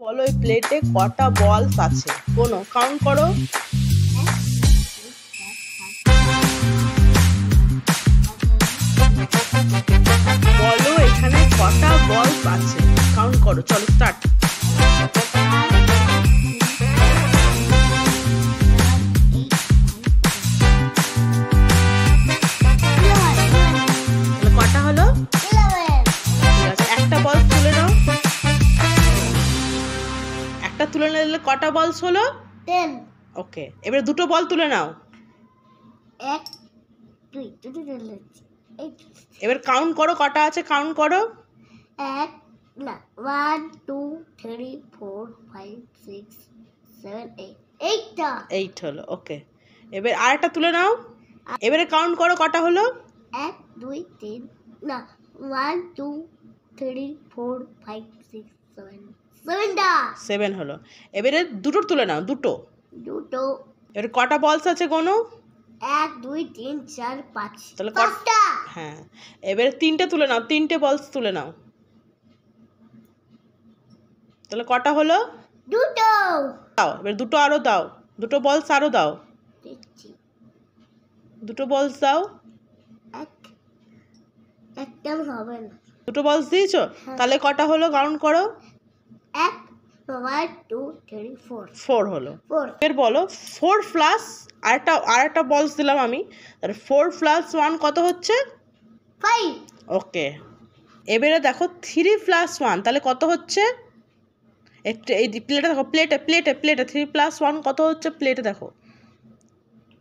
বলো এই প্লেটে কটা বলস আছে? কোনো কাউন্ট করো। বলো এখানে কটা বলস আছে? কাউন্ট করো, চলো স্টার্ট। কটা হলো? ঠিক আছে, একটা বলস তুলে নাও। একটা তুলে নিলে কটা বলস হলো? 10। ওকে, এবারে দুটো বল তুলে নাও। 1 2 দুটো তুলে। এবার কাউন্ট করো কটা আছে, কাউন্ট করো। 1 2 3 4 5 6 7 8 8টা। 8 হলো, ওকে। এবার আরেকটা তুলে নাও। এবারে কাউন্ট করো কটা হলো। 1 2 3 1 2 3 4 5 6 7 7টা। 7 হলো। এবারে দুটো তুলে নাও, দুটো। এবারে কটা বলস আছে গোনো। 1 2 3 4 5 তাহলে 5টা। হ্যাঁ, এবারে তিনটে তুলে নাও, তিনটে বলস তুলে নাও। তাহলে কটা হলো? দুটো। দাও, এবার দুটো আরো দাও, দুটো বলস আরো দাও, দুটো বলস দাও। একটা হবে না। দুটো বলস দিয়েছো? তাহলে কটা হলো, কাউন্ট করো। 1 2 3 4 4 হলো। 4 এর বলো 4 প্লাস আরেকটা বলস দিলাম আমি, তাহলে 4 প্লাস 1 কত হচ্ছে? 5। ওকে, এবারে দেখো 3 প্লাস 1 তাহলে কত হচ্ছে? একটু এই প্লেটে দেখো, প্লেটে 3 প্লাস 1 কত হচ্ছে? প্লেটে দেখো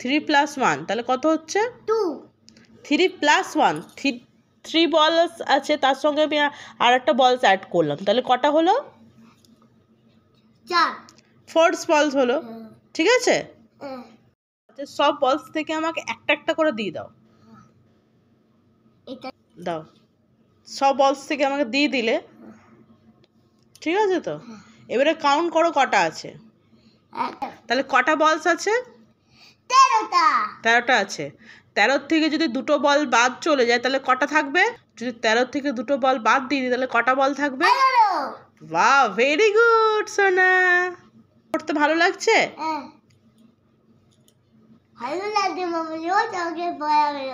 3 প্লাস 1 তাহলে কত হচ্ছে? 2। 3 প্লাস 1 3 বলস আছে, তার সঙ্গে আমি আর একটা বলস অ্যাড করলাম, তাহলে কটা হলো? 4 4 বলস হলো। ঠিক আছে, হ্যাঁ। সব বলস থেকে আমাকে একটা একটা করে দিয়ে দাও। এটা দাও, সব বলস থেকে আমাকে দিয়ে দিলে। ঠিক আছে তো, এবারে কাউন্ট করো কটা আছে। তাহলে কটা বলস আছে? 13টা। 13টা আছে। 13 থেকে যদি দুটো বল বাদ চলে যায় তাহলে কটা থাকবে? যদি 13 থেকে দুটো বল বাদ দিয়ে দিই তাহলে কটা বল থাকবে? 11। বাহ, ভেরি গুড সোনা। পড়তে ভালো লাগছে? ভালো লাগছে মামা, রোজ আমাকে পড়াবে।